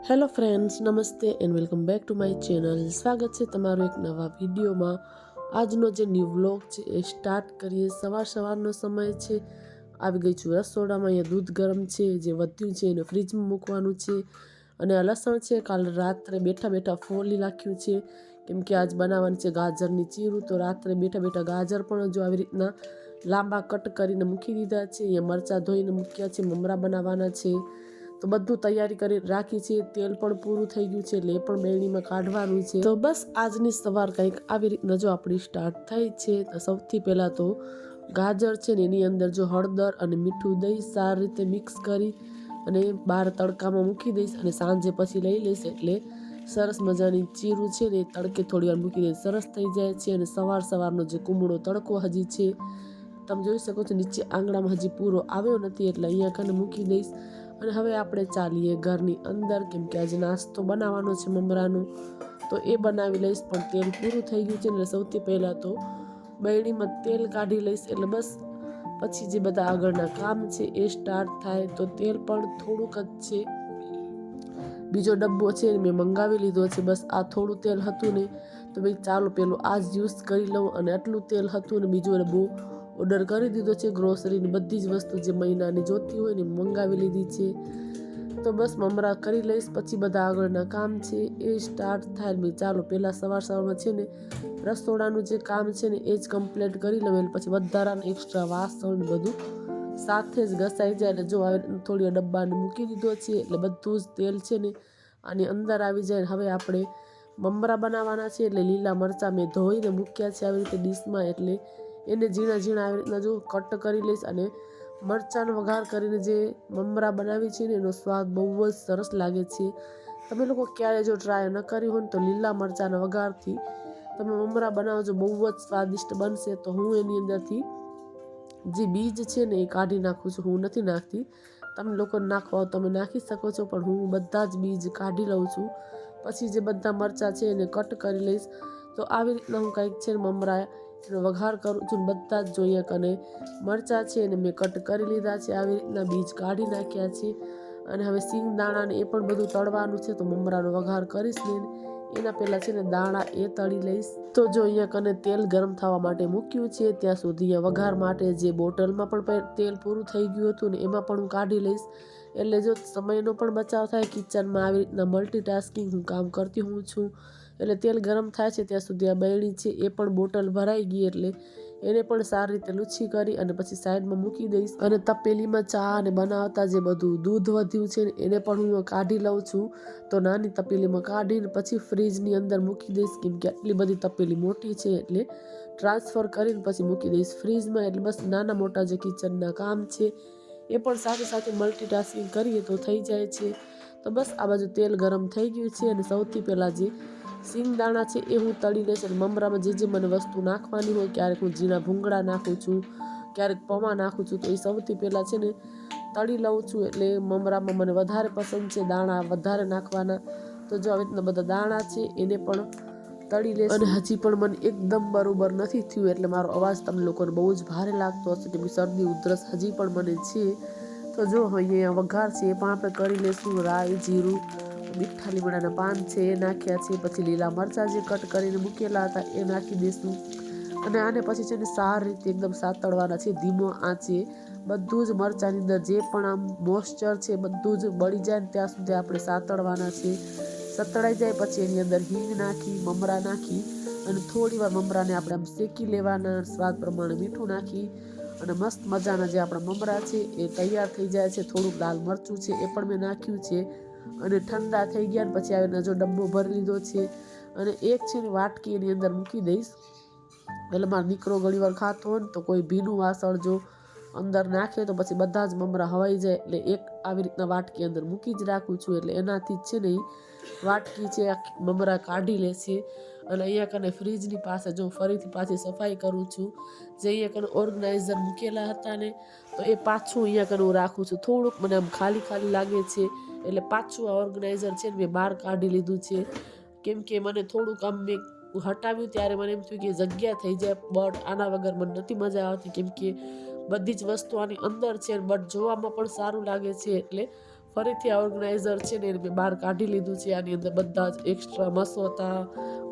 Hello friends, નમસ્તે and welcome back to my channel. સ્વાગત છે તમારું એક નવા વિડીયોમાં. આજનો જે ન્યૂ વ્લોગ છે એ સ્ટાર્ટ કરીએ. સવારનો સમય છે. આવી ગઈ છું રસોડામાં. અહીંયા દૂધ ગરમ છે, જે વધ્યું છે એને ફ્રીજમાં મૂકવાનું છે. અને આ લસણ છે, કાલે રાત્રે બેઠા ફોલી નાખ્યું છે, કેમ કે આજ બનાવવાની છે ગાજરની ચીરું. તો રાત્રે બેઠા ગાજર પણ જો આવી રીતના લાંબા કટ કરીને મૂકી દીધા છે. અહીંયા મરચાં ધોઈને મૂક્યા છે, મમરા બનાવવાના છે. તો બધું તૈયારી કરી રાખી છે. તેલ પણ પૂરું થઈ ગયું છે એટલે એ પણ બેણીમાં કાઢવાનું છે. તો બસ આજની સવાર કંઈક આવી રીતના જો આપણી સ્ટાર્ટ થઈ છે. તો સૌથી પહેલાં તો ગાજર છે ને એની અંદર જો હળદર અને મીઠું દઈ સારી રીતે મિક્સ કરી અને બહાર તડકામાં મૂકી દઈશ. અને સાંજે પછી લઈ લઈશ એટલે સરસ મજાની ચીરું છે ને તડકે થોડી વાર મૂકી દઈશ, સરસ થઈ જાય છે. અને સવારનો જે કુમળો તડકો હજી છે, તમે જોઈ શકો છો નીચે આંગણામાં હજી પૂરો આવ્યો નથી એટલે અહીંયા કને મૂકી દઈશ. અને હવે આપણે ચાલીએ ઘરની અંદર, કેમ કે આજે નાસ્તો બનાવવાનો છે મમરાનો. તો એ બનાવી લઈશ, પણ તેલ પૂરું થઈ ગયું છે એટલે સૌથી પહેલાં તો બૈણીમાં તેલ કાઢી લઈશ. એટલે બસ પછી જે બધા આગળના કામ છે એ સ્ટાર્ટ થાય. તો તેલ પણ થોડુંક જ છે, બીજો ડબ્બો છે મેં મંગાવી લીધો છે. બસ આ થોડું તેલ હતું ને, તો ભાઈ ચાલો પેલું આ જ યુઝ કરી લઉં. અને આટલું તેલ હતું ને બીજું એને બહુ ઓર્ડર કરી દીધો છે. ગ્રોસરીની બધી જ વસ્તુ જે મહિનાની જોતી હોય ને મંગાવી લીધી છે. તો બસ મમરા કરી લઈશ, પછી બધા આગળના કામ છે એ સ્ટાર્ટ થાય. ભાઈ ચાલો પહેલાં સવારમાં છે ને રસોડાનું જે કામ છે ને એ જ કમ્પ્લીટ કરી લઉં. પછી વધારાના એક્સ્ટ્રા વાસણ બધું સાથે જ ઘસાઈ જાય. એટલે જો આવે થોડી ડબ્બાને મૂકી દીધો છે એટલે બધું જ તેલ છે ને આની અંદર આવી જાય. હવે આપણે મમરા બનાવવાના છે એટલે લીલા મરચાં મેં ધોઈને મૂક્યા છે આવી રીતે ડીશમાં. એટલે એને ઝીણા આવી રીતના જો કટ કરી લઈશ. અને મરચાંનો વઘાર કરીને જે મમરા બનાવી છે ને એનો સ્વાદ બહુ જ સરસ લાગે છે. તમે લોકો ક્યારે જો ટ્રાય ન કરી હોય ને તો લીલા મરચાંના વઘારથી તમે મમરા બનાવજો, બહુ જ સ્વાદિષ્ટ બનશે. તો હું એની અંદરથી જે બીજ છે ને એ કાઢી નાખું છું, હું નથી નાખતી. તમે લોકો નાખવા હોય તમે નાખી શકો છો, પણ હું બધા જ બીજ કાઢી લઉં છું. પછી જે બધા મરચાં છે એને કટ કરી લઈશ. તો આવી રીતના હું કંઈક છે મમરા એનો વઘાર કરું છું. બધા જ જોઈએ કને મરચાં છે એને મેં કટ કરી લીધા છે, આવી રીતના બીજ કાઢી નાખ્યા છે. અને હવે સિંગ દાણા ને એ પણ બધું તળવાનું છે. તો મમરાનો વઘાર કરીશ ને એના પહેલાં છે ને દાણા એ તળી લઈશ. તો જો અહીંયા કને તેલ ગરમ થવા માટે મૂક્યું છે, ત્યાં સુધી અહીંયા વઘાર માટે જે બોટલમાં પણ તેલ પૂરું થઈ ગયું હતું ને એમાં પણ હું કાઢી લઈશ. એટલે જો સમયનો પણ બચાવ થાય. કિચનમાં આવી રીતના મલ્ટીટાસ્કિંગ હું કામ કરતી હું છું. એટલે તેલ ગરમ થાય છે ત્યાં સુધી આ બૈણી છે એ પણ બોટલ ભરાઈ ગઈ એટલે એને પણ સારી રીતે લૂછી કરી અને પછી સાઈડમાં મૂકી દઈશ. અને તપેલીમાં ચા અને બનાવતા જે બધું દૂધ વધ્યું છે એને પણ હું કાઢી લઉં છું. તો નાની તપેલીમાં કાઢીને પછી ફ્રીજની અંદર મૂકી દઈશ, કેમ કે આટલી બધી તપેલી મોટી છે એટલે ટ્રાન્સફર કરીને પછી મૂકી દઈશ ફ્રીજમાં. એટલે બસ નાના મોટા જે કિચનના કામ છે એ પણ સાથે મલ્ટીટાસ્કિંગ કરીએ તો થઈ જાય છે. તો બસ આ બાજુ તેલ ગરમ થઈ ગયું છે અને સૌથી પહેલાં જે સિંગ દાણા છે એ હું તળી લઈશ. અને મમરામાં જે મને વસ્તુ નાખવાની હોય, ક્યારેક હું ઝીણા ભૂંગળા નાખું છું, ક્યારેક પૌવા નાખું છું, તો એ સૌથી પહેલાં છે ને તળી લઉં છું. એટલે મમરામાં મને વધારે પસંદ છે દાણા વધારે નાખવાના. તો જો આવી રીતના બધા દાણા છે એને પણ તળી લેશું. અને હજી પણ મને એકદમ બરોબર નથી થયું, એટલે મારો અવાજ તમને લોકોને બહુ જ ભારે લાગતો હશે, કેમ કે શરદી ઉધરસ હજી પણ મને છે. તો જો અહીંયા વઘાર છે એ પણ આપણે કરી લઈશું. રાઈ, જીરું, મીઠા લીમડાના પાન છે એ નાખ્યા છે. પછી લીલા મરચાં જે કટ કરીને મૂકેલા હતા એ નાખી દઈશું. અને આને પછી છે ને સારી રીતે એકદમ સાતળવાના છે ધીમો આંચે. બધું જ મરચાંની અંદર જે પણ આમ મોઇસ્ચર છે બધું જ બળી જાય ને ત્યાં સુધી આપણે સાતળવાના છે. સતળાઈ જાય પછી એની અંદર હિંગ નાખી, મમરા નાખી અને થોડી વાર મમરાને આપણે આમ શેકી લેવાના. સ્વાદ પ્રમાણે મીઠું નાખી અને મસ્ત મજાના જે આપણા મમરા છે એ તૈયાર થઈ જાય છે. થોડુંક લાલ મરચું છે એ પણ મેં નાખ્યું છે. અને ઠંડા થઈ ગયા ને પછી આવીને જો ડબ્બો ભરી લીધો છે. અને એક છે ને વાટકી એની અંદર મૂકી દઈશ. એટલે મારો દીકરો ઘણી વાર ખાતો હોય ને તો કોઈ ભીનું વાસણ જો અંદર નાખે તો પછી બધા જ મમરા હવાઈ જાય. એટલે એક આવી રીતના વાટકી અંદર મૂકી જ રાખું છું. એટલે એનાથી જ છે ને વાટકી છે મમરા કાઢી લે છે. અને અહીંયા કને ફ્રીજની પાસે જો ફરીથી પાછી સફાઈ કરું છું. જે અહીંયા કને ઓર્ગનાઇઝર મૂકેલા હતા ને તો એ પાછું અહીંયા કને હું રાખું છું. થોડુંક મને આમ ખાલી લાગે છે એટલે પાછું આ ઓર્ગનાઇઝર છે ને મેં બહાર કાઢી લીધું છે. કેમ કે મને થોડુંક આમ મેં હટાવ્યું ત્યારે મને એમ થયું કે જગ્યા થઈ જાય, બટ આના વગર મને નથી મજા આવતી, કેમ કે બધી જ વસ્તુ આની અંદર છે બટ જોવામાં પણ સારું લાગે છે. એટલે ફરીથી આ ઓર્ગેનાઇઝર છે ને મેં બહાર કાઢી લીધું છે. આની અંદર બધા જ એક્સ્ટ્રા મસોતા,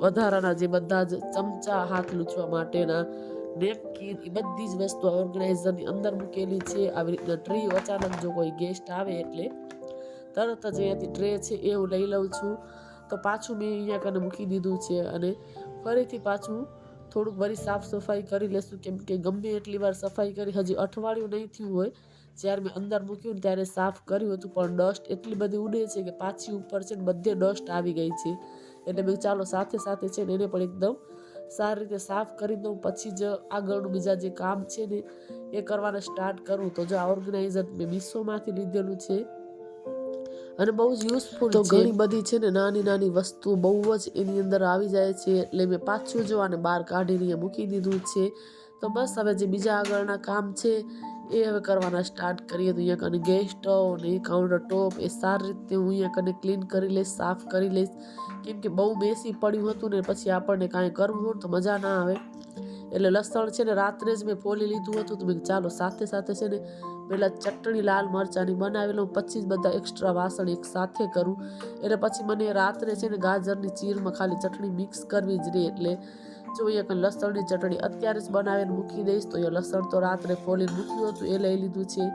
વધારાના જે બધા જ ચમચા, હાથ લૂછવા માટેના નેપકિન, એ બધી જ વસ્તુ ઓર્ગેનાઇઝરની અંદર મૂકેલી છે. આવી રીતના ટ્રી, અચાનક જો કોઈ ગેસ્ટ આવે એટલે તરત જ અહીંયાથી ટ્રે છે એ હું લઈ લઉં છું. તો પાછું મેં અહીંયા કને મૂકી દીધું છે અને ફરીથી પાછું થોડુંક વળી સાફ સફાઈ કરી લેશું, કેમ કે ગમે એટલી વાર સફાઈ કરી, હજી અઠવાડિયું નહીં થયું હોય જ્યારે મેં અંદર મૂક્યું ને ત્યારે સાફ કર્યું હતું, પણ ડસ્ટ એટલી બધી ઉડે છે કે પાછી ઉપર છે ને બધે ડસ્ટ આવી ગઈ છે. એટલે મેં ચાલો સાથે સાથે છે ને એને પણ એકદમ સારી રીતે સાફ કરી દઉં, પછી જ આગળનું બીજા જે કામ છે ને એ કરવાના સ્ટાર્ટ કરું. તો જો આ ઓર્ગેનાઇઝર મેં મીશોમાંથી લીધેલું છે અને બહુ જ યુઝફુલ છે. તો ઘણી બધી છે ને નાની નાની વસ્તુ બહુ જ એની અંદર આવી જાય છે, એટલે મેં પાછું જો આને બહાર કાઢીને મૂકી દીધું છે. તો બસ હવે જે બીજા આગળના કામ છે એ હવે કરવાના સ્ટાર્ટ કરીએ. તો અહીંયા કને ગેસ સ્ટવ ને કાઉન્ટર ટોપ એ સારી રીતે હું અહીંયા કને ક્લીન કરી લઈશ, સાફ કરી લઈશ, કેમ કે બહુ બેસી પડ્યું હતું ને પછી આપણને કાંઈ કરવું હોય તો મજા ના આવે. એટલે લસણ છે ને રાત્રે જ મેં ફોલી લીધું હતું, તો મેં ચાલો સાથે સાથે છે ને પહેલાં ચટણી લાલ મરચાંની બનાવી લઉં, પછી જ બધા એક્સ્ટ્રા વાસણ એક સાથે કરું. એટલે પછી મને રાત્રે છે ને ગાજરની ચીરમાં ખાલી ચટણી મિક્સ કરવી જ રહે. એટલે જો અહીંયા કંઈ લસણની ચટણી અત્યારે જ બનાવીને મૂકી દઈશ. તો અહીંયા લસણ તો રાત્રે ફોલીને મૂક્યું હતું એ લઈ લીધું છે.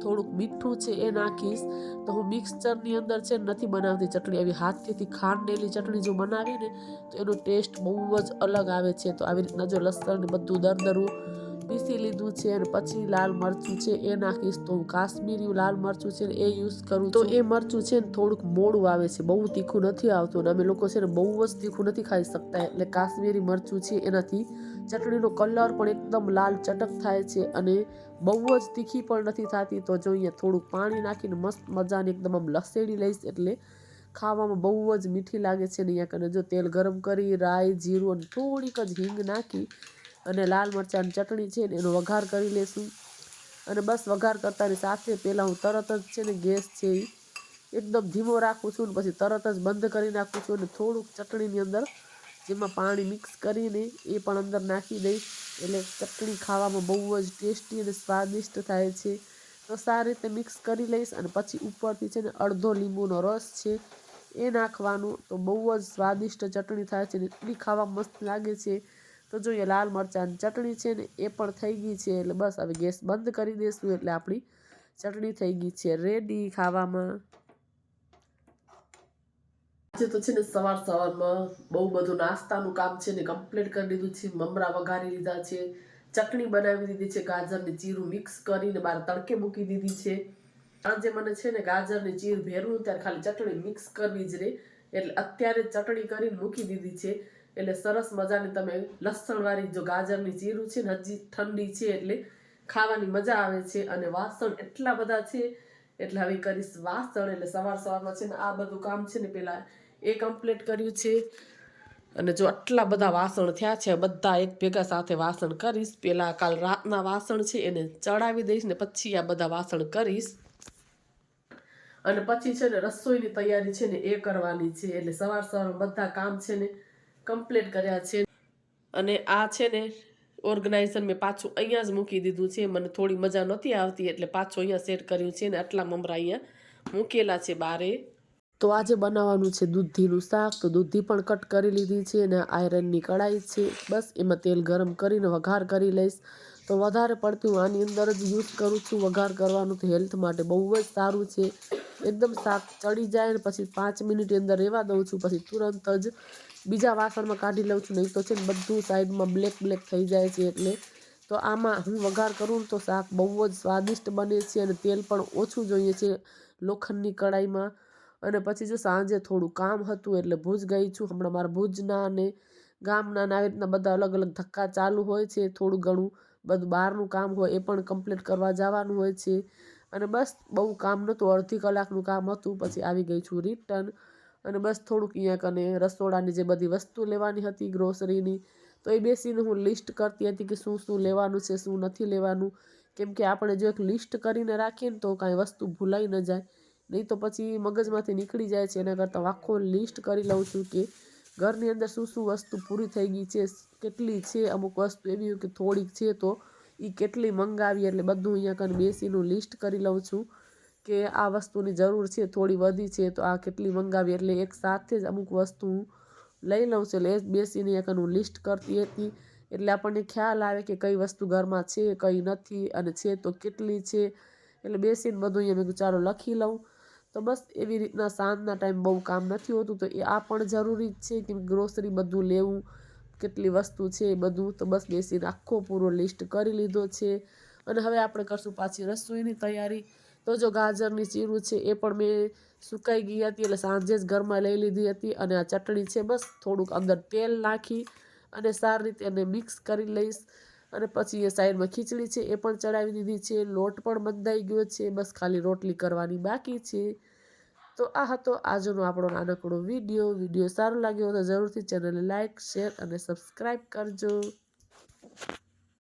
થોડુંક મીઠું છે એ નાખીશ. તો હું મિક્સચરની અંદર છે નથી બનાવતી ચટણી, આવી હાથથી ખાંડેલી ચટણી જો બનાવી ને તો એનો ટેસ્ટ બહુ જ અલગ આવે છે. તો આવી રીતના જો લસણ બધું દરદરું પીસી લીધું છે અને પછી લાલ મરચું છે એ નાખીશ. તો હું કાશ્મીરી લાલ મરચું છે ને એ યુઝ કરું છું. તો એ મરચું છે ને થોડુંક મોડું આવે છે, બહુ તીખું નથી આવતું, અને અમે લોકો છે ને બહુ જ તીખું નથી ખાઈ શકતા, એટલે કાશ્મીરી મરચું છે એનાથી ચટણીનો કલર પણ એકદમ લાલ ચટક થાય છે અને બહુ જ તીખી પણ નથી થતી. તો જો અહીંયા થોડુંક પાણી નાખીને મસ્ત મજાની એકદમ આમ લસેડી લઈશ, એટલે ખાવામાં બહુ જ મીઠી લાગે છે. ને અહીંયા કને જો તેલ ગરમ કરી રાઈ, જીરું અને થોડીક જ હિંગ નાખી અને લાલ મરચાંની ચટણી છે ને એનો વઘાર કરી લેશું. અને બસ વઘાર કરતાની સાથે પહેલાં હું તરત જ છે ને ગેસ છે એ એકદમ ધીમો રાખું છું ને પછી તરત જ બંધ કરી નાખું છું. અને થોડુંક ચટણીની અંદર જેમાં પાણી મિક્સ કરીને એ પણ અંદર નાખી દઈશ, એટલે ચટણી ખાવામાં બહુ જ ટેસ્ટી અને સ્વાદિષ્ટ થાય છે. તો સારી રીતે મિક્સ કરી લઈશ અને પછી ઉપરથી છે ને અડધો લીંબુનો રસ છે એ નાખવાનું. તો બહુ જ સ્વાદિષ્ટ ચટણી થાય છે ને એટલી ખાવા મસ્ત લાગે છે. તો જોઈએ લાલ મરચાંની ચટણી છે ને એ પણ થઈ ગઈ છે, એટલે બસ હવે ગેસ બંધ કરી દઈશું, એટલે આપણી ચટણી થઈ ગઈ છે રેડી ખાવામાં. આજે તો છે ને સવાર સવારમાં બહુ બધું નાસ્તાનું કામ છે ને કમ્પ્લીટ કરી દીધું છે. મમરા વઘારી લીધા છે, ચટણી બનાવી દીધી છે, ગાજરની ચીરું મિક્સ કરીને બહાર તડકે મૂકી દીધી છે. આજે મને છે ને ગાજરની ચીર ભેરવું ત્યારે ખાલી ચટણી મિક્સ કરવી જ રહે, એટલે અત્યારે ચટણી કરીને મૂકી દીધી છે. એટલે સરસ મજાની તમે લસણવાળી જો ગાજરની ચીરું છે ને હજી ઠંડી છે એટલે ખાવાની મજા આવે છે. અને વાસણ એટલા બધા છે એટલે હવે કરીશ વાસણ. એટલે સવાર સવારમાં છે ને આ બધું કામ છે ને પેલા એ કમ્પ્લીટ કર્યું છે. અને જો આટલા બધા વાસણ થયા છે, બધા એક ભેગા સાથે વાસણ કરીશ. પેલા કાલ રાતના વાસણ છે એને ચડાવી દઈશ ને પછી આ બધા વાસણ કરીશ. અને પછી છે ને રસોઈની તૈયારી છે ને એ કરવાની છે. એટલે સવાર સવારમાં બધા કામ છે ને કમ્પ્લીટ કર્યા છે. અને આ છે ને ઓર્ગેનાઇઝર મેં પાછું અહીંયા જ મૂકી દીધું છે. મને થોડી મજા નહોતી આવતી એટલે પાછું અહીંયા સેટ કર્યું છે ને આટલા મમરા અહીંયા મૂકેલા છે બારે. તો આજે બનાવવાનું છે દૂધીનું શાક. તો દૂધી પણ કટ કરી લીધી છે અને આયરનની કઢાઈ છે, બસ એમાં તેલ ગરમ કરીને વઘાર કરી લઈશ. તો વધારે પડતી હું આની અંદર જ યુઝ કરું છું વઘાર કરવાનું. તો હેલ્થ માટે બહુ જ સારું છે. એકદમ શાક ચડી જાય ને પછી 5 મિનિટની અંદર રહેવા દઉં છું, પછી તુરંત જ બીજા વાસણમાં કાઢી લઉં છું, નહીં તો છે ને બધું સાઈડમાં બ્લેક બ્લેક થઈ જાય છે. એટલે તો આમાં હું વઘાર કરું ને તો શાક બહુ જ સ્વાદિષ્ટ બને છે અને તેલ પણ ઓછું જોઈએ છે લોખંડની કઢાઈમાં. અને પછી જો સાંજે થોડું કામ હતું એટલે ભુજ ગઈ છું. હમણાં મારા ભુજના અને ગામના આવી રીતના બધા અલગ અલગ ધક્કા ચાલુ હોય છે. થોડું ઘણું બધું બહારનું કામ હોય એ પણ કમ્પ્લીટ કરવા જવાનું હોય છે. અને બસ બહુ કામ નહોતું, અડધી કલાકનું કામ હતું, પછી આવી ગઈ છું રિટર્ન. અને બસ થોડુંક અહીંયા કને રસોડાની જે બધી વસ્તુ લેવાની હતી ગ્રોસરીની, તો એ બેસીને હું લિસ્ટ કરતી હતી કે શું શું લેવાનું છે શું નથી લેવાનું. કેમ કે આપણે જો એક લિસ્ટ કરીને રાખીએ ને તો કાંઈ વસ્તુ ભૂલાઈ ન જાય, નહીં તો પછી મગજમાંથી નીકળી જાય છે. એના કરતાં આખો લિસ્ટ કરી લઉં છું કે ઘરની અંદર શું શું વસ્તુ પૂરી થઈ ગઈ છે, કેટલી છે. અમુક વસ્તુ એવી કે થોડીક છે તો એ કેટલી મંગાવી, એટલે બધું અહીંયા કને બેસીનું લિસ્ટ કરી લઉં છું કે આ વસ્તુની જરૂર છે, થોડી વધી છે તો આ કેટલી મંગાવી, એટલે એક સાથે જ અમુક વસ્તુ લઈ લઉં છું. એટલે એ બેસીને એક હું લિસ્ટ કરતી હતી, એટલે આપણને ખ્યાલ આવે કે કઈ વસ્તુ ઘરમાં છે, કઈ નથી, અને છે તો કેટલી છે. એટલે બેસીને બધું અહીંયા મેં ચાલો લખી લઉં. તો બસ એવી રીતના સાંજના ટાઈમ બહુ કામ નથી હોતું, તો એ આ પણ જરૂરી જ છે કે ગ્રોસરી બધું લેવું, કેટલી વસ્તુ છે એ બધું. તો બસ બેસીને આખો પૂરો લિસ્ટ કરી લીધો છે. અને હવે આપણે કરશું પાછી રસોઈની તૈયારી. તો જો ગાજરની ચીરું છે એ પણ મેં સુકાઈ ગઈ હતી, એટલે સાંજે જ ઘરમાં લઈ લીધી હતી. અને આ ચટણી છે, બસ થોડુંક અંદર તેલ નાખી અને સારી રીતે એને મિક્સ કરી લઈશ. અને પછી એ સાઈડમાં ખીચડી છે એ પણ ચડાવી દીધી છે, લોટ પણ બંધાઈ ગયો છે, બસ ખાલી રોટલી કરવાની બાકી છે. તો આ હતો આજનો આપણો નાનકડો વિડીયો સારો લાગ્યો તો જરૂરથી ચેનલને લાઇક, શેર અને સબસ્ક્રાઈબ કરજો.